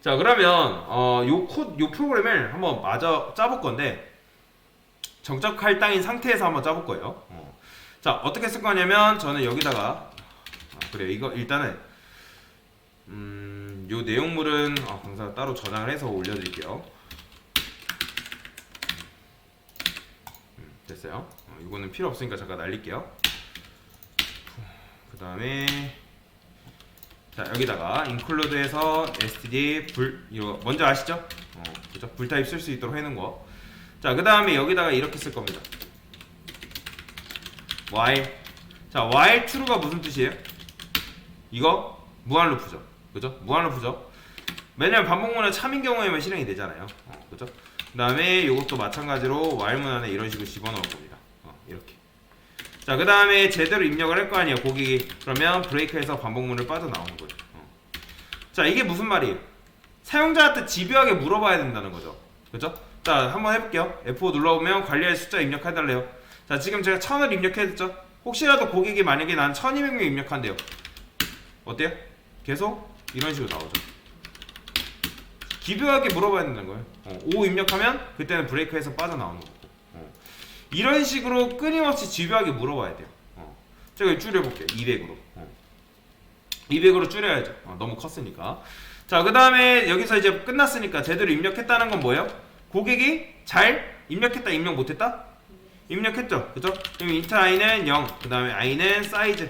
자, 그러면 요 프로그램을 한번 마저 짜볼 건데 정적 할당인 상태에서 한번 짜볼 거예요. 자, 어떻게 쓸 거냐면 저는 여기다가 그래요. 이거 일단은 요 내용물은 강사가 따로 저장을 해서 올려드릴게요. 됐어요. 이거는 필요 없으니까 잠깐 날릴게요. 그 다음에 자, 여기다가 include에서 std 이거 먼저 아시죠? 그죠? 불타입 쓸 수 있도록 해놓은 거. 자, 그 다음에 여기다가 이렇게 쓸 겁니다. while. 자, while true가 무슨 뜻이에요? 이거 무한 루프죠. 그죠? 무한 루프죠. 왜냐면 반복문은 참인 경우에만 실행이 되잖아요. 그죠? 그 다음에 이것도 마찬가지로 while 문안에 이런 식으로 집어넣을 겁니다. 이렇게. 자, 그 다음에 제대로 입력을 할 거 아니에요, 고객이. 그러면 브레이크에서 반복문을 빠져나오는 거예요. 자, 이게 무슨 말이에요? 사용자한테 집요하게 물어봐야 된다는 거죠. 그죠? 자, 한번 해볼게요. F5 눌러보면 관리할 숫자 입력해달래요. 자, 지금 제가 1000을 입력했죠? 혹시라도 고객이 만약에 난 1200명 입력한대요. 어때요? 계속 이런 식으로 나오죠. 집요하게 물어봐야 된다는 거예요. 5 입력하면 그때는 브레이크에서 빠져나오는 거고. 이런 식으로 끊임없이 집요하게 물어봐야 돼요. 제가 줄여볼게요. 200으로. 200으로 줄여야죠. 너무 컸으니까. 자, 그 다음에 여기서 이제 끝났으니까 제대로 입력했다는 건 뭐예요? 고객이 잘 입력했다, 입력 못했다? 입력했죠. 그죠? 그럼 int i는 0, 그 다음에 i는 사이즈.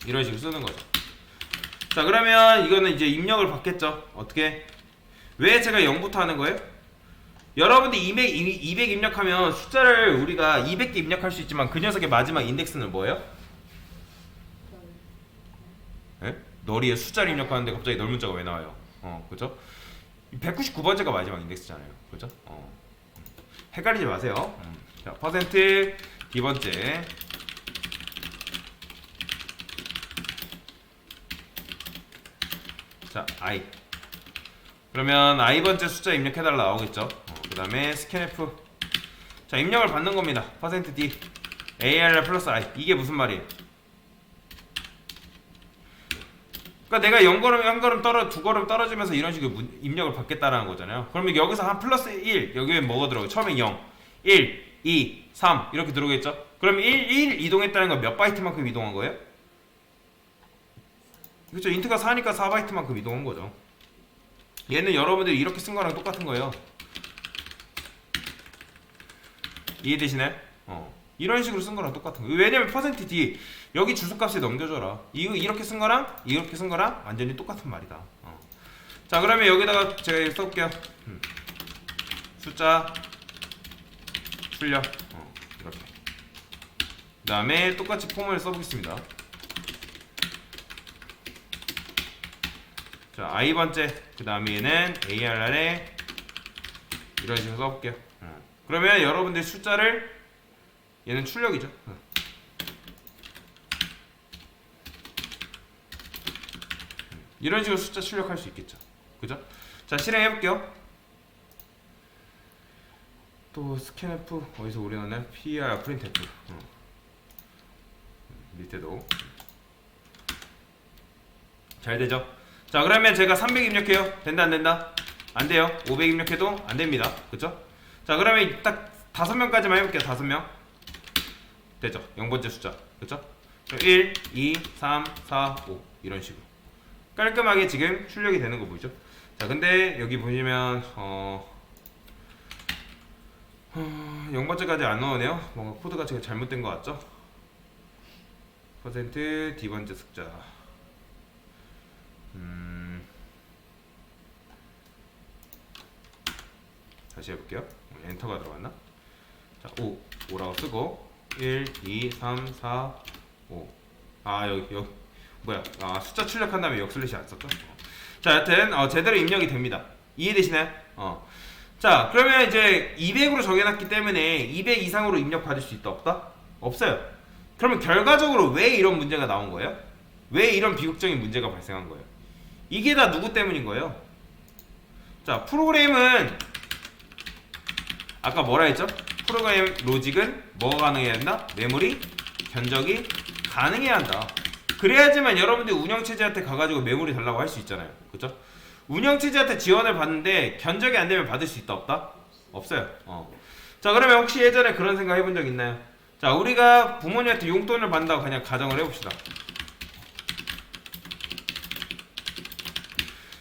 이런 식으로 쓰는 거죠. 자, 그러면 이거는 이제 입력을 받겠죠. 어떻게? 왜 제가 0부터 하는 거예요? 여러분들 200 입력하면 숫자를 우리가 200개 입력할 수 있지만 그 녀석의 마지막 인덱스는 뭐예요? 네? 널이에 숫자를 입력하는데 갑자기 널 문자가 왜 나와요? 그죠? 199번째가 마지막 인덱스잖아요. 그죠? 헷갈리지 마세요. 자, 퍼센트 D번째. 자, I. 그러면 i번째 숫자 입력해달라 나오겠죠. 그 다음에 scanf. 자, 입력을 받는 겁니다. %d ARR 플러스 I. 이게 무슨 말이에요? 그러니까 내가 0걸음, 두 걸음 떨어지면서 이런 식으로 입력을 받겠다라는 거잖아요. 그러면 여기서 한 플러스 1, 여기에 뭐가 들어가요? 처음에 0, 1, 2, 3 이렇게 들어오겠죠? 그럼 1 이동했다는 건 몇 바이트만큼 이동한 거예요? 그렇죠? 인트가 4니까 4바이트만큼 이동한 거죠. 얘는 여러분들이 이렇게 쓴 거랑 똑같은 거예요. 이해되시나요? 이런 식으로 쓴 거랑 똑같은 거예요. 왜냐면 %d 여기 주소값에 넘겨줘라. 이거 이렇게 쓴 거랑 이렇게 쓴 거랑 완전히 똑같은 말이다. 자, 그러면 여기다가 제가 써볼게요. 숫자 출력. 이렇게. 그 다음에 똑같이 폼을 써보겠습니다. 자, i번째, 그 다음에 얘는 ARR에 이런 식으로 써볼게요. 그러면 여러분들 숫자를 얘는 출력이죠. 이런 식으로 숫자 출력할 수 있겠죠. 그죠? 자, 실행해볼게요. 또 scanf 어디서 오래 넣었나요? PIR printf. 밑에도 잘 되죠? 자, 그러면 제가 300 입력해요. 된다, 안 된다? 안 돼요. 500 입력해도 안 됩니다. 그쵸? 자, 그러면 딱 5명까지만 해볼게요. 5명. 되죠? 0번째 숫자. 그쵸? 1, 2, 3, 4, 5. 이런 식으로. 깔끔하게 지금 출력이 되는 거 보이죠? 자, 근데 여기 보시면, 0번째까지 안 넣으네요. 뭔가 코드가 지금 잘못된 것 같죠? %D번째 숫자. 다시 해볼게요. 엔터가 들어갔나? 자, 5라고 쓰고 1, 2, 3, 4, 5. 여기 뭐야? 숫자 출력한 다음에 역슬래시 안 썼죠? 자, 여튼 제대로 입력이 됩니다. 이해되시나요? 자, 그러면 이제 200으로 정해놨기 때문에 200 이상으로 입력 받을 수 있다 없다? 없어요. 그러면 결과적으로 왜 이런 문제가 나온 거예요? 왜 이런 비극적인 문제가 발생한 거예요? 이게 다 누구 때문인 거예요? 자, 프로그램은 아까 뭐라 했죠? 프로그램 로직은 뭐가 가능해야 한다? 메모리 견적이 가능해야 한다. 그래야지만 여러분들이 운영체제한테 가가지고 매물이 달라고 할 수 있잖아요. 그죠? 운영체제한테 지원을 받는데 견적이 안 되면 받을 수 있다 없다? 없어요. 자, 그러면 혹시 예전에 그런 생각 해본 적 있나요? 자, 우리가 부모님한테 용돈을 받는다고 그냥 가정을 해봅시다.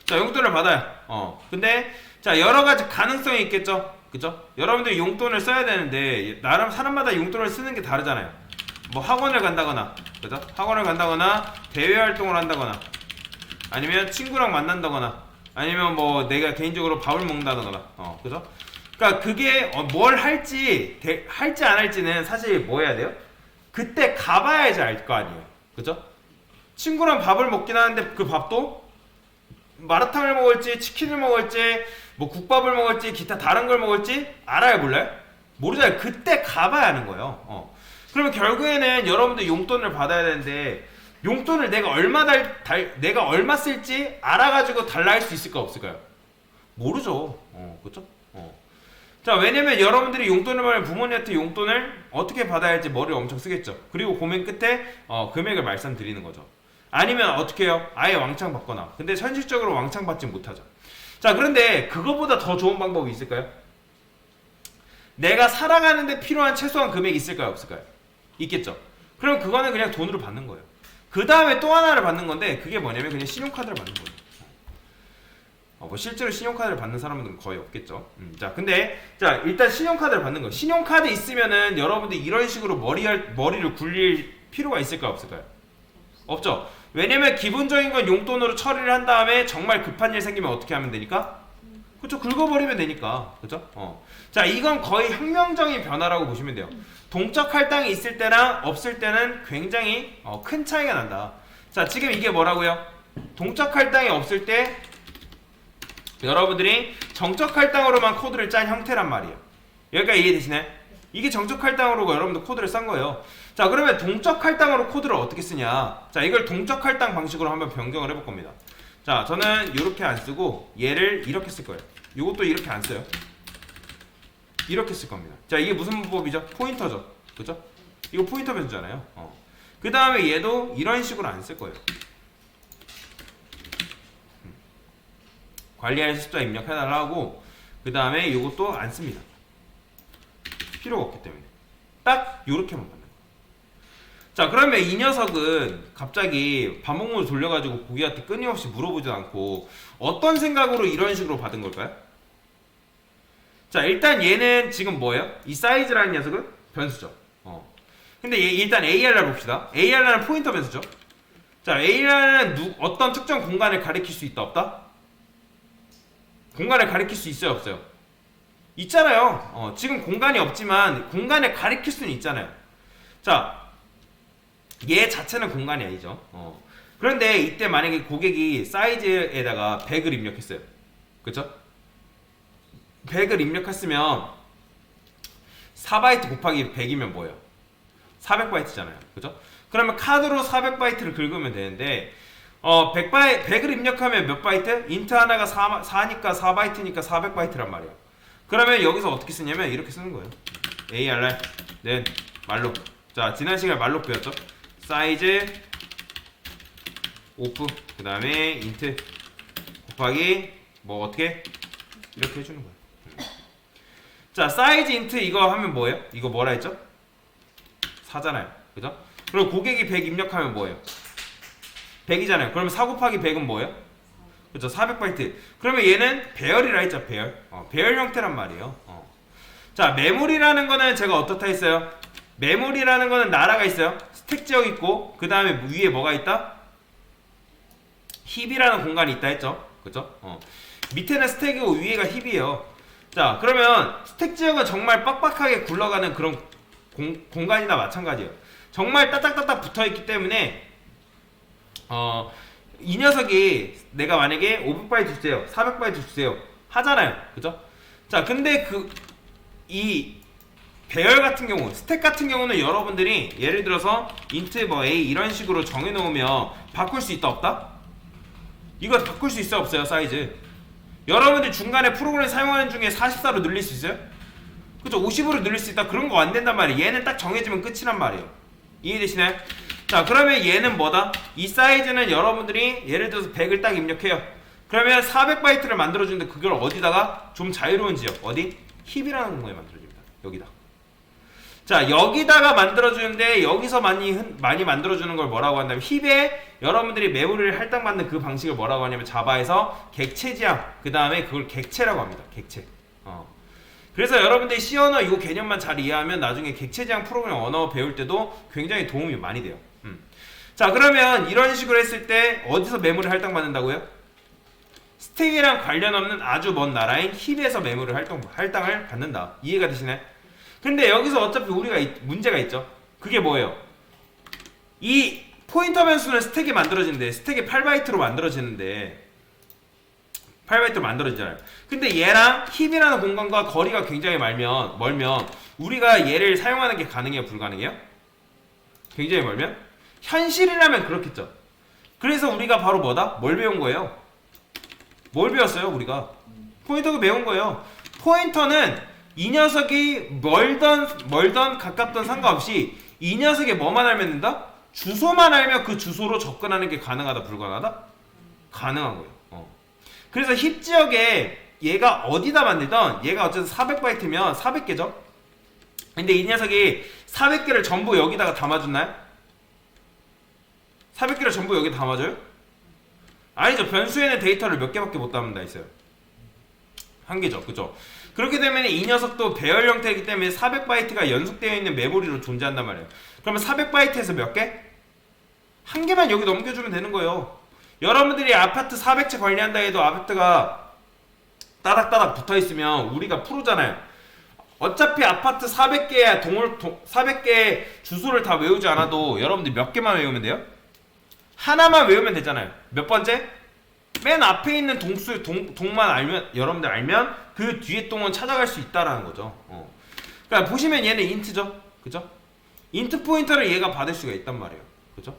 자, 용돈을 받아요. 근데 자, 여러 가지 가능성이 있겠죠. 그죠? 여러분들이 용돈을 써야 되는데 나름 사람마다 용돈을 쓰는 게 다르잖아요. 뭐 학원을 간다거나, 그죠? 학원을 간다거나 대외 활동을 한다거나, 아니면 친구랑 만난다거나, 아니면 뭐 내가 개인적으로 밥을 먹는다거나, 그죠? 그러니까 그게 뭘 할지 할지 안 할지는 사실 뭐 해야 돼요? 그때 가봐야지 알 거 아니에요. 그죠? 친구랑 밥을 먹긴 하는데 그 밥도 마라탕을 먹을지 치킨을 먹을지 뭐 국밥을 먹을지 기타 다른 걸 먹을지 알아요 몰라요? 모르잖아요. 그때 가봐야 하는 거예요. 그러면 결국에는 여러분들 용돈을 받아야 되는데 용돈을 내가 얼마 쓸지 알아가지고 달라 할 수 있을까 없을까요? 모르죠. 그렇죠? 자, 왜냐면 여러분들이 용돈을 받으면 부모님한테 용돈을 어떻게 받아야 할지 머리를 엄청 쓰겠죠. 그리고 고민 끝에 금액을 말씀드리는 거죠. 아니면 어떻게 해요? 아예 왕창 받거나. 근데 현실적으로 왕창 받지 못하죠. 자, 그런데 그거보다 더 좋은 방법이 있을까요? 내가 살아가는데 필요한 최소한 금액이 있을까요? 없을까요? 있겠죠. 그럼 그거는 그냥 돈으로 받는 거예요. 그 다음에 또 하나를 받는 건데 그게 뭐냐면 그냥 신용카드를 받는 거예요. 뭐 실제로 신용카드를 받는 사람들은 거의 없겠죠. 자, 근데 자, 일단 신용카드를 받는 거예요. 신용카드 있으면은 여러분들 이런 식으로 머리를 굴릴 필요가 있을까요? 없을까요? 없죠. 왜냐면 기본적인 건 용돈으로 처리를 한 다음에 정말 급한 일 생기면 어떻게 하면 되니까? 그쵸, 긁어버리면 되니까. 그쵸? 자, 이건 거의 혁명적인 변화라고 보시면 돼요. 동적 할당이 있을 때랑 없을 때는 굉장히 큰 차이가 난다. 자, 지금 이게 뭐라고요? 동적 할당이 없을 때 여러분들이 정적 할당으로만 코드를 짠 형태란 말이에요. 여기까지 이해되시나요? 이게 정적 할당으로 여러분들 코드를 싼 거예요. 자, 그러면 동적 할당으로 코드를 어떻게 쓰냐? 자, 이걸 동적 할당 방식으로 한번 변경을 해볼 겁니다. 자, 저는 이렇게 안 쓰고 얘를 이렇게 쓸 거예요. 이것도 이렇게 안 써요. 이렇게 쓸 겁니다. 자, 이게 무슨 문법이죠? 포인터죠. 그죠? 이거 포인터 변수잖아요. 그 다음에 얘도 이런 식으로 안 쓸 거예요. 관리할 숫자 입력해달라 하고, 그 다음에 이것도 안 씁니다. 필요가 없기 때문에. 딱 요렇게만 받는 거예요. 자, 그러면 이 녀석은 갑자기 반복문을 돌려가지고 고객한테 끊임없이 물어보지 않고 어떤 생각으로 이런 식으로 받은 걸까요? 자, 일단 얘는 지금 뭐예요? 이 사이즈라는 녀석은 변수죠. 근데 얘 일단 ARR 봅시다. ARR은 포인터 변수죠. 자, ARR은 어떤 특정 공간을 가리킬 수 있다 없다? 공간을 가리킬 수 있어요 없어요? 있잖아요. 지금 공간이 없지만 공간을 가리킬 수는 있잖아요. 자, 얘 자체는 공간이 아니죠. 그런데 이때 만약에 고객이 사이즈에다가 100을 입력했어요. 그쵸? 100을 입력했으면 4바이트 곱하기 100이면 뭐예요? 400바이트잖아요. 그죠? 그러면 카드로 400바이트를 긁으면 되는데 100을 입력하면 몇 바이트? 인트 하나가 4니까 4바이트니까 400바이트란 말이에요. 그러면 여기서 어떻게 쓰냐면 이렇게 쓰는 거예요. ARR 는 말로. 자, 지난 시간에 말로 배웠죠? 사이즈 오프 그 다음에 인트 곱하기 뭐 어떻게? 이렇게 해주는 거예요. 자, 사이즈 인트 이거 하면 뭐예요? 이거 뭐라 했죠? 4잖아요. 그죠? 그리고 고객이 100 입력하면 뭐예요? 100이잖아요. 그러면 4 곱하기 100은 뭐예요? 그죠? 400바이트. 그러면 얘는 배열이라 했죠. 배열. 배열 형태란 말이에요. 자, 메모리라는 거는 제가 어떻다 했어요? 메모리라는 거는 나라가 있어요. 스택 지역 있고 그 다음에 위에 뭐가 있다? 힙이라는 공간이 있다 했죠. 그죠? 밑에는 스택이고 위에가 힙이에요. 자, 그러면 스택 지역은 정말 빡빡하게 굴러가는 그런 공간이나 마찬가지예요. 정말 따딱따딱 붙어있기 때문에 이 녀석이 내가 만약에 500바이트 주세요, 400바이트 주세요 하잖아요. 그죠? 자, 근데 이 배열 같은 경우, 스택 같은 경우는 여러분들이 예를 들어서 int 뭐 a 이런 식으로 정해놓으면 바꿀 수 있다 없다? 이거 바꿀 수 있어요 없어요? 사이즈 여러분들 중간에 프로그램 사용하는 중에 44로 늘릴 수 있어요? 그죠? 50으로 늘릴 수 있다? 그런 거 안 된단 말이에요. 얘는 딱 정해지면 끝이란 말이에요. 이해되시나요? 자, 그러면 얘는 뭐다? 이 사이즈는 여러분들이 예를 들어서 100을 딱 입력해요. 그러면 400바이트를 만들어주는데 그걸 어디다가 좀 자유로운 지역, 어디? 힙이라는 공간에 만들어줍니다. 여기다. 자, 여기다가 만들어주는데 여기서 많이 만들어주는 걸 뭐라고 한다면 힙에 여러분들이 메모리를 할당받는 그 방식을 뭐라고 하냐면 자바에서 객체 지향, 그 다음에 그걸 객체라고 합니다. 객체. 그래서 여러분들이 C 언어 이 개념만 잘 이해하면 나중에 객체 지향 프로그램 언어 배울 때도 굉장히 도움이 많이 돼요. 자, 그러면 이런 식으로 했을 때 어디서 메모리 할당받는다고요? 스택이랑 관련 없는 아주 먼 나라인 힙에서 메모리 할당을 받는다. 이해가 되시나요? 근데 여기서 어차피 우리가 문제가 있죠. 그게 뭐예요? 이 포인터 변수는 스택이 만들어지는데 스택이 8바이트로 만들어지는데 8바이트로 만들어지잖아요. 근데 얘랑 힙이라는 공간과 거리가 굉장히 멀면 우리가 얘를 사용하는 게 가능해요? 불가능해요? 굉장히 멀면? 현실이라면 그렇겠죠. 그래서 우리가 바로 뭐다? 뭘 배운 거예요? 뭘 배웠어요? 우리가 포인터가 배운 거예요. 포인터는 이 녀석이 멀던 가깝던 상관없이 이 녀석이 뭐만 알면 된다? 주소만 알면 그 주소로 접근하는 게 가능하다? 불가능하다? 가능한 거예요. 그래서 힙 지역에 얘가 어디다 만들던 얘가 어쨌든 400바이트면 400개죠? 근데 이 녀석이 400개를 전부 여기다가 담아줬나요? 400개를 전부 여기 담아줘요? 아니죠. 변수에는 데이터를 몇 개밖에 못 담는다 했어요. 한 개죠. 그죠? 그렇게 되면 이 녀석도 배열 형태이기 때문에 400바이트가 연속되어 있는 메모리로 존재한단 말이에요. 그러면 400바이트에서 몇 개? 한 개만 여기 넘겨주면 되는 거예요. 여러분들이 아파트 400채 관리한다 해도 아파트가 따닥따닥 붙어있으면 우리가 프로잖아요. 어차피 아파트 400개의 400개의 주소를 다 외우지 않아도 여러분들 몇 개만 외우면 돼요? 하나만 외우면 되잖아요. 몇 번째? 맨 앞에 있는 동만 알면, 여러분들 알면 그 뒤에 동은 찾아갈 수 있다라는 거죠. 그러니까 보시면 얘는 인트죠. 그죠? 인트 포인터를 얘가 받을 수가 있단 말이에요. 그죠?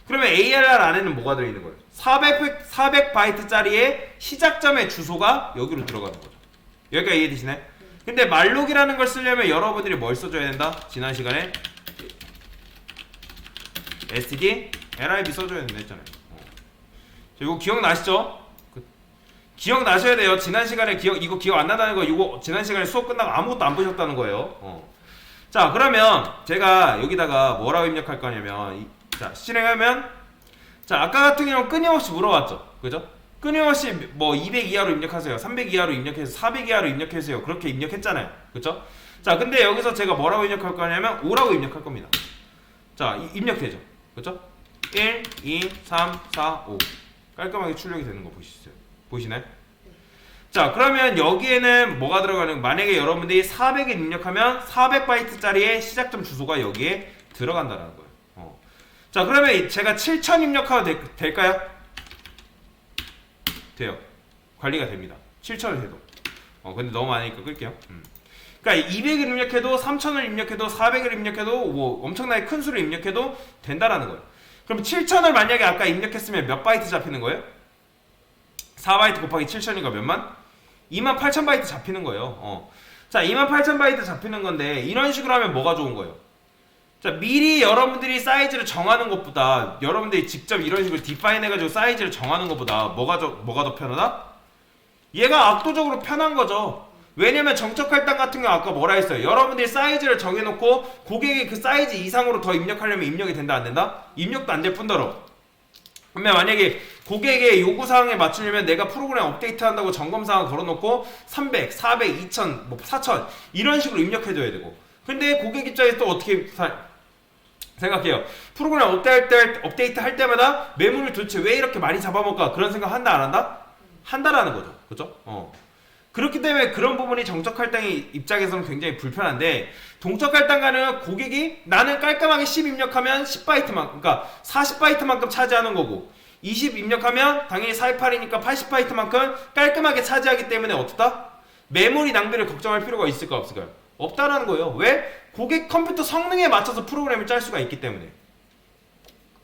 그러면 ALR 안에는 뭐가 들어있는 거예요? 400바이트짜리의 시작점의 주소가 여기로 들어가는 거죠. 여기까지 이해되시나요? 근데 말록이라는 걸 쓰려면 여러분들이 뭘 써줘야 된다? 지난 시간에 std lib 써줘야 된다 했잖아요. 이거 기억나시죠? 기억나셔야 돼요. 지난 시간에 이거 기억 안 나다는 거 이거 지난 시간에 수업 끝나고 아무것도 안 보셨다는 거예요. 자, 그러면 제가 여기다가 뭐라고 입력할 거냐면 자, 실행하면 자, 아까 같은 경우는 끊임없이 물어봤죠. 그죠? 끊임없이 뭐 200 이하로 입력하세요. 300 이하로 입력해서 400 이하로 입력하세요. 그렇게 입력했잖아요. 그죠? 자, 근데 여기서 제가 뭐라고 입력할 거냐면 5라고 입력할 겁니다. 자, 입력되죠. 그죠? 1, 2, 3, 4, 5 깔끔하게 출력이 되는 거 보시나요? 자, 그러면 여기에는 뭐가 들어가는, 만약에 여러분들이 400을 입력하면 400바이트짜리의 시작점 주소가 여기에 들어간다는 거예요. 자, 그러면 제가 7000 입력하도 될까요? 돼요. 관리가 됩니다. 7000을 해도. 근데 너무 많으니까 끌게요. 그러니까 200을 입력해도 3000을 입력해도 400을 입력해도 뭐 엄청나게 큰 수를 입력해도 된다라는 거예요. 그럼 7000을 만약에 아까 입력했으면 몇 바이트 잡히는 거예요? 4바이트 곱하기 7000이가 몇만? 28000바이트 잡히는 거예요. 자, 28000바이트 잡히는 건데 이런 식으로 하면 뭐가 좋은 거예요? 자, 미리 여러분들이 사이즈를 정하는 것보다 여러분들이 직접 이런 식으로 디파인 해가지고 사이즈를 정하는 것보다 뭐가 더 편하다? 얘가 압도적으로 편한 거죠. 왜냐면 정적 할당 같은 경우 아까 뭐라 했어요? 여러분들이 사이즈를 정해놓고 고객이 그 사이즈 이상으로 더 입력하려면 입력이 된다 안 된다? 입력도 안 될 뿐더러. 그러면 만약에 고객의 요구사항에 맞추려면 내가 프로그램 업데이트한다고 점검사항 걸어놓고 300, 400, 2000, 뭐 4000 이런 식으로 입력해줘야 되고, 근데 고객 입장에서 또 어떻게 생각해요? 프로그램 업데이트 할 때마다 메모리를 도대체 왜 이렇게 많이 잡아먹을까? 그런 생각 한다 안 한다? 한다라는 거죠. 그죠? 그렇기 때문에 그런 부분이 정적 할당의 입장에서는 굉장히 불편한데, 동적 할당가는 고객이 나는 깔끔하게 10 입력하면 10바이트만큼, 그러니까 40바이트만큼 차지하는 거고, 20 입력하면 당연히 428이니까 80바이트만큼 깔끔하게 차지하기 때문에 어떻다? 메모리 낭비를 걱정할 필요가 있을까 없을까요? 없다라는 거예요. 왜? 고객 컴퓨터 성능에 맞춰서 프로그램을 짤 수가 있기 때문에,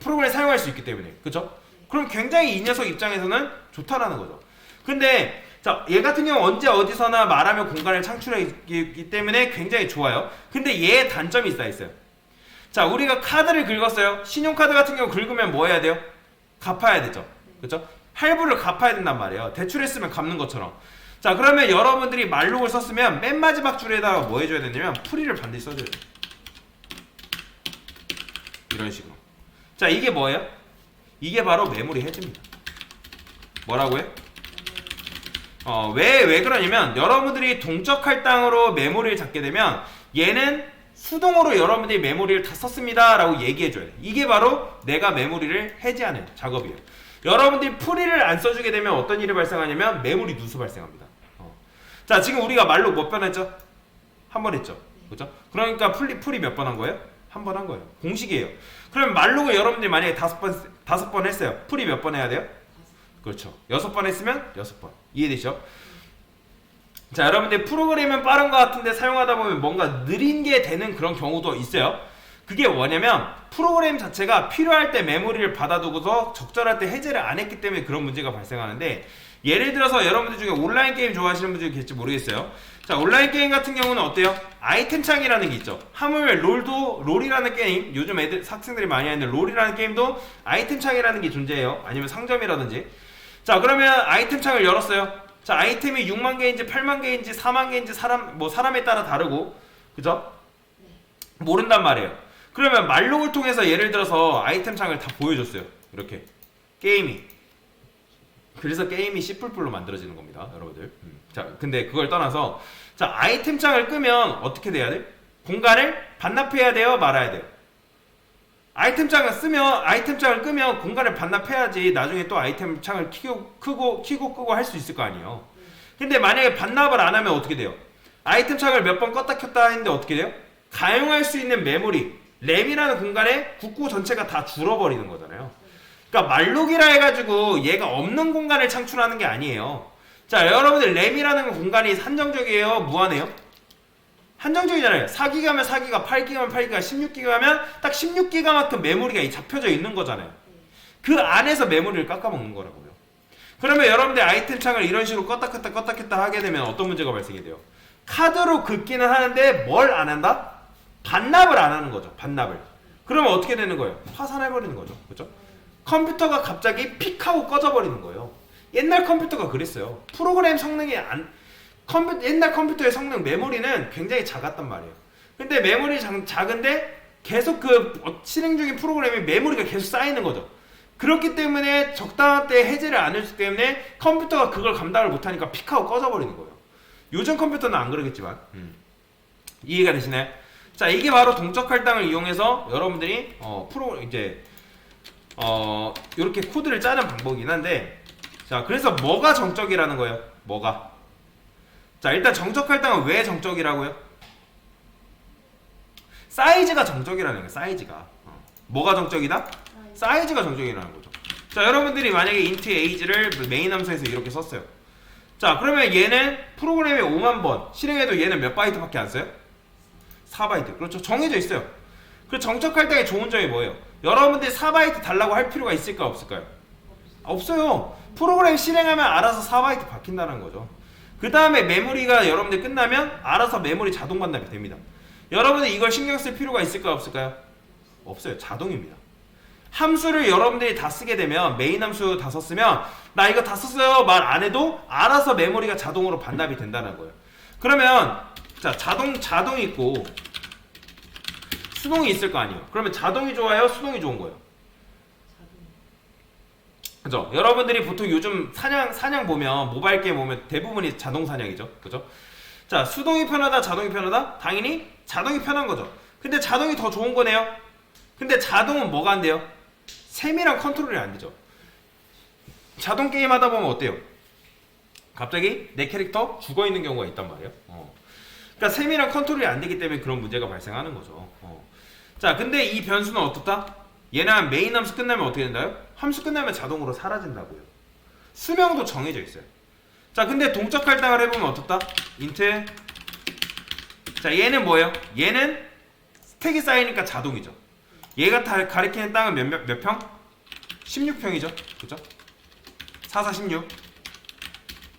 프로그램을 사용할 수 있기 때문에. 그죠? 그럼 굉장히 이 녀석 입장에서는 좋다라는 거죠. 근데 자, 얘 같은 경우 언제 어디서나 말하면 공간을 창출하기 때문에 굉장히 좋아요. 근데 얘의 단점이 있어요. 자, 우리가 카드를 긁었어요. 신용카드 같은 경우 긁으면 뭐 해야 돼요? 갚아야 되죠. 그죠? 할부를 갚아야 된단 말이에요. 대출했으면 갚는 것처럼. 자, 그러면 여러분들이 말록을 썼으면 맨 마지막 줄에다가 뭐 해줘야 되냐면 풀이를 반드시 써줘야 돼요. 이런 식으로. 자, 이게 뭐예요? 이게 바로 메모리 해지입니다. 뭐라고요? 왜 그러냐면 여러분들이 동적 할당으로 메모리를 잡게 되면 얘는 수동으로 여러분들이 메모리를 다 썼습니다 라고 얘기해줘야 돼. 이게 바로 내가 메모리를 해지하는 작업이에요. 여러분들이 풀이를 안 써주게 되면 어떤 일이 발생하냐면 메모리 누수 발생합니다. 자, 지금 우리가 말로 몇 번 했죠? 한 번 했죠. 그죠? 그러니까 풀이 몇 번 한 거예요? 한 번 한 거예요. 공식이에요. 그러면 말록을 여러분들이 만약에 다섯 번 했어요. 풀이 몇 번 해야 돼요? 그렇죠. 6번 했으면 6번. 이해되시죠? 자, 여러분들 프로그램은 빠른 것 같은데 사용하다 보면 뭔가 느린 게 되는 그런 경우도 있어요. 그게 뭐냐면 프로그램 자체가 필요할 때 메모리를 받아두고서 적절할 때 해제를 안 했기 때문에 그런 문제가 발생하는데, 예를 들어서 여러분들 중에 온라인 게임 좋아하시는 분들이 계실지 모르겠어요. 자, 온라인 게임 같은 경우는 어때요? 아이템 창이라는 게 있죠. 하물며 롤이라는 게임, 요즘 학생들이 많이 하는 롤이라는 게임도 아이템 창이라는 게 존재해요. 아니면 상점이라든지. 자, 그러면 아이템 창을 열었어요. 자, 아이템이 6만 개인지 8만 개인지 4만 개인지 사람에 따라 다르고, 그죠? 모른단 말이에요. 그러면 말록을 통해서 예를 들어서 아이템 창을 다 보여줬어요. 이렇게 게임이. 그래서 게임이 C++로 만들어지는 겁니다, 여러분들. 자, 근데 그걸 떠나서, 자, 아이템 창을 끄면 어떻게 돼야 돼? 공간을 반납해야 돼요, 말아야 돼요? 아이템 창을 끄면 공간을 반납해야지 나중에 또 아이템 창을 켜고 끄고 할 수 있을 거 아니에요. 근데 만약에 반납을 안 하면 어떻게 돼요? 아이템 창을 몇 번 껐다 켰다 했는데 어떻게 돼요? 가용할 수 있는 메모리, 램이라는 공간에 국고 전체가 다 줄어버리는 거잖아요. 그러니까 말록이라 해가지고 얘가 없는 공간을 창출하는 게 아니에요. 자, 여러분들 램이라는 공간이 한정적이에요? 무한해요? 한정적이잖아요. 4기가면 4기가, 8기가면 8기가, 16기가면 딱 16기가만큼 메모리가 잡혀져 있는 거잖아요. 그 안에서 메모리를 깎아먹는 거라고요. 그러면 여러분들 아이템 창을 이런 식으로 껐다 켰다 하게 되면 어떤 문제가 발생이 돼요? 카드로 긁기는 하는데 뭘 안 한다? 반납을 안 하는 거죠. 반납을. 그러면 어떻게 되는 거예요? 파산해버리는 거죠. 그렇죠? 컴퓨터가 갑자기 픽 하고 꺼져버리는 거예요. 옛날 컴퓨터가 그랬어요. 프로그램 성능이 옛날 컴퓨터의 성능 메모리는 굉장히 작았단 말이에요. 근데 메모리 작은데 계속 그 실행 중인 프로그램이 메모리가 계속 쌓이는 거죠. 그렇기 때문에 적당한 때 해제를 안 해주기 때문에 컴퓨터가 그걸 감당을 못하니까 픽하고 꺼져버리는 거예요. 요즘 컴퓨터는 안 그러겠지만 이해가 되시나요? 자, 이게 바로 동적 할당을 이용해서 여러분들이 이렇게 코드를 짜는 방법이긴 한데, 자, 그래서 뭐가 정적이라는 거예요? 뭐가? 자, 일단 정적 할당은 왜 정적이라고요? 사이즈가 정적이라는 거예요. 사이즈가. 뭐가 정적이다? 사이즈가 정적이라는 거죠. 자, 여러분들이 만약에 int age를 메인 함수에서 이렇게 썼어요. 자, 그러면 얘는 프로그램에 5만 번 실행해도 얘는 몇 바이트밖에 안 써요? 4바이트. 그렇죠. 정해져 있어요. 그 정적 할당의 좋은 점이 뭐예요? 여러분들이 4바이트 달라고 할 필요가 있을까 없을까요? 없어요. 프로그램 실행하면 알아서 4바이트 박힌다는 거죠. 그 다음에 메모리가 여러분들 끝나면 알아서 메모리 자동 반납이 됩니다. 여러분들 이걸 신경 쓸 필요가 있을까 없을까요? 없어요. 자동입니다. 함수를 여러분들이 다 쓰게 되면, 메인 함수 다 썼으면 나 이거 다 썼어요 말 안 해도 알아서 메모리가 자동으로 반납이 된다는 거예요. 그러면 자, 자동이 있고 수동이 있을 거 아니에요. 그러면 자동이 좋아요? 수동이 좋은 거예요? 그죠? 여러분들이 보통 요즘 사냥 보면, 모바일 게임 보면 대부분이 자동 사냥이죠. 그죠? 자, 수동이 편하다, 자동이 편하다? 당연히 자동이 편한 거죠. 근데 자동이 더 좋은 거네요. 근데 자동은 뭐가 안 돼요? 세밀한 컨트롤이 안 되죠. 자동 게임 하다 보면 어때요? 갑자기 내 캐릭터 죽어 있는 경우가 있단 말이에요. 그러니까 세밀한 컨트롤이 안 되기 때문에 그런 문제가 발생하는 거죠. 자, 근데 이 변수는 어떻다? 얘는 메인 함수 끝나면 어떻게 된다요? 함수 끝나면 자동으로 사라진다고요. 수명도 정해져 있어요. 자, 근데 동적 할당을 해보면 어떻다? 인트. 자, 얘는 뭐예요? 얘는 스택이 쌓이니까 자동이죠. 얘가 가리키는 땅은 몇 평? 16평이죠. 그죠? 4, 16.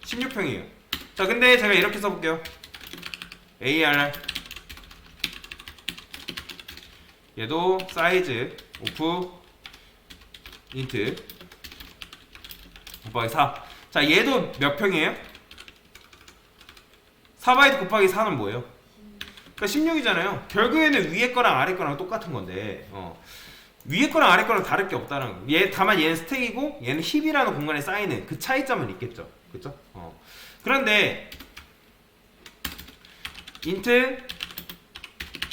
16평이에요. 자, 근데 제가 이렇게 써볼게요. AR 얘도 사이즈 오프 인트 곱하기 4. 자, 얘도 몇 평이에요? 4바이트 곱하기 4는 뭐예요? 그러니까 16이잖아요. 결국에는 위에 거랑 아래 거랑 똑같은 건데 위에 거랑 아래 거랑 다를 게 없다는 거. 다만 얘는 스택이고 얘는 힙이라는 공간에 쌓이는 그 차이점은 있겠죠. 그쵸? 그런데 인트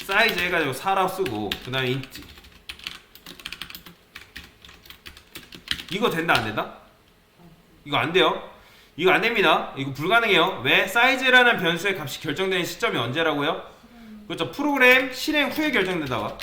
사이즈 해가지고 4라고 쓰고 그 다음에 인트 이거 된다 안 된다? 이거 안 돼요. 이거 안 됩니다. 이거 불가능해요. 왜? 사이즈라는 변수의 값이 결정되는 시점이 언제라고요? 그렇죠. 프로그램 실행 후에 결정된다고.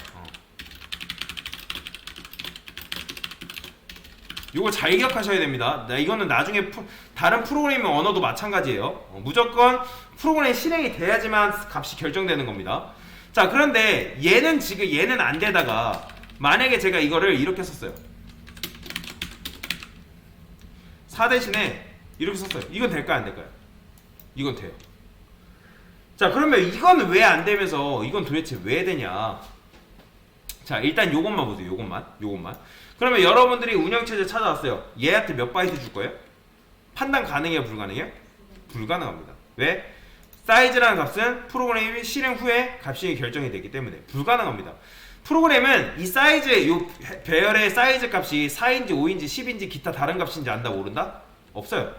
이거 잘 기억하셔야 됩니다. 이거는 나중에 다른 프로그래밍 언어도 마찬가지예요. 무조건 프로그램 실행이 돼야지만 값이 결정되는 겁니다. 자, 그런데 얘는 지금 얘는 안 되다가 만약에 제가 이거를 이렇게 썼어요. 4 대신에 이렇게 썼어요. 이건 될까요? 안 될까요? 이건 돼요. 자, 그러면 이건 왜 안 되면서 이건 도대체 왜 되냐? 자, 일단 요것만 보세요. 요것만. 그러면 여러분들이 운영체제 찾아왔어요. 얘한테 몇 바이트 줄 거예요? 판단 가능해요? 불가능해요? 불가능합니다. 왜? 사이즈라는 값은 프로그램이 실행 후에 값이 결정이 되기 때문에 불가능합니다. 프로그램은 이 사이즈, 요 배열의 사이즈 값이 4인지 5인지 10인지 기타 다른 값인지 안다 모른다? 없어요.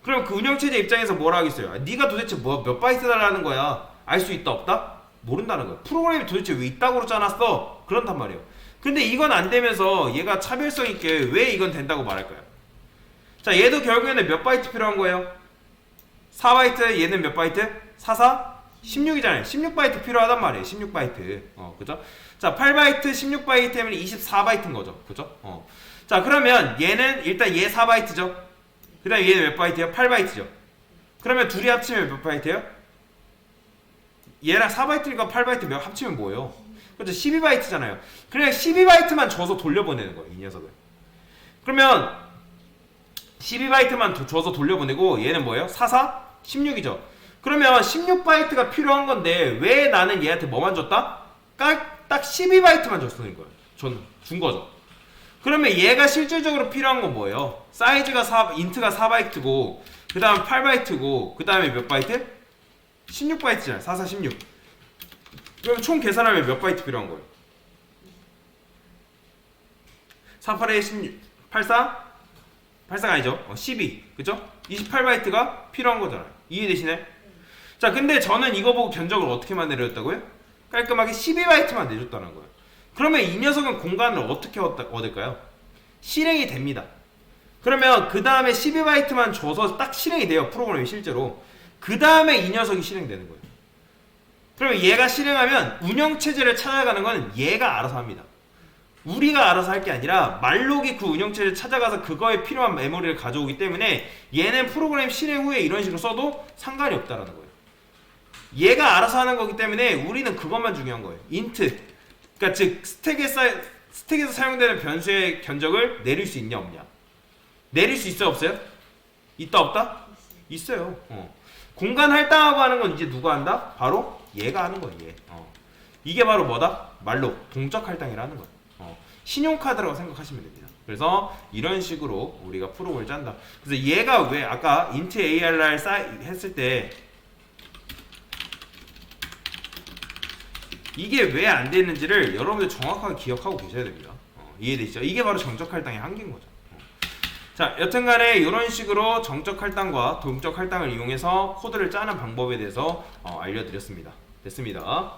그럼 그 운영체제 입장에서 뭐라 하겠어요? 네가 도대체 몇 바이트 달라는 거야? 알 수 있다 없다? 모른다는 거야. 프로그램이 도대체 왜 이따구로 짜놨어? 그런단 말이에요. 근데 이건 안 되면서 얘가 차별성 있게 왜 이건 된다고 말할까요? 자, 얘도 결국에는 몇 바이트 필요한 거예요? 4바이트, 얘는 몇 바이트? 4, 16이잖아요. 16바이트 필요하단 말이에요. 16바이트. 그죠? 자, 8바이트, 16바이트면 24바이트인 거죠. 그죠? 자, 그러면 얘는 일단 얘 4바이트죠. 그 다음에 얘는 몇 바이트예요? 8바이트죠. 그러면 둘이 합치면 몇 바이트예요? 얘랑 4바이트니까 8바이트 몇 합치면 뭐예요? 그렇죠? 12바이트잖아요. 그냥 12바이트만 줘서 돌려보내는 거예요. 이 녀석을. 그러면 12바이트만 줘서 돌려보내고 얘는 뭐예요? 4, 16이죠. 그러면 16바이트가 필요한 건데 왜 나는 얘한테 뭐만 줬다? 딱 12바이트만 줬으는 거예요. 준 거죠. 그러면 얘가 실질적으로 필요한 건 뭐예요? 사이즈가 인트가 4바이트고 그 다음 8바이트고 그 다음에 몇 바이트? 16바이트잖아요. 4, 16. 그럼 총 계산하면 몇 바이트 필요한 거예요? 4, 8에 16, 84? 84가 아니죠. 12. 그죠? 28바이트가 필요한 거잖아요. 이해되시나요? 자, 근데 저는 이거 보고 견적을 어떻게만 내렸다고요? 깔끔하게 12바이트만 내줬다는 거예요. 그러면 이 녀석은 공간을 어떻게 얻을까요? 실행이 됩니다. 그러면 그 다음에 12바이트만 줘서 딱 실행이 돼요. 프로그램이 실제로. 그 다음에 이 녀석이 실행되는 거예요. 그러면 얘가 실행하면 운영체제를 찾아가는 건 얘가 알아서 합니다. 우리가 알아서 할 게 아니라 말록이 그 운영체제를 찾아가서 그거에 필요한 메모리를 가져오기 때문에 얘는 프로그램 실행 후에 이런 식으로 써도 상관이 없다는 거예요. 얘가 알아서 하는 거기 때문에 우리는 그것만 중요한 거예요. 인트, 그러니까 즉 스택에서 사용되는 변수의 견적을 내릴 수 있냐 없냐. 내릴 수 있어요 없어요? 있다 없다? 있어요. 공간 할당하고 하는 건 이제 누가 한다? 바로 얘가 하는 거예요. 얘. 이게 바로 뭐다? 말록 동적 할당이라는 거예요. 신용카드라고 생각하시면 됩니다. 그래서 이런 식으로 우리가 프로그램을 짠다. 그래서 얘가 왜 아까 int arr 했을 때 이게 왜 안 되는지를 여러분들 정확하게 기억하고 계셔야 됩니다. 이해되시죠? 이게 바로 정적 할당의 한계인 거죠. 자, 여튼간에 이런 식으로 정적 할당과 동적 할당을 이용해서 코드를 짜는 방법에 대해서 알려드렸습니다. 됐습니다.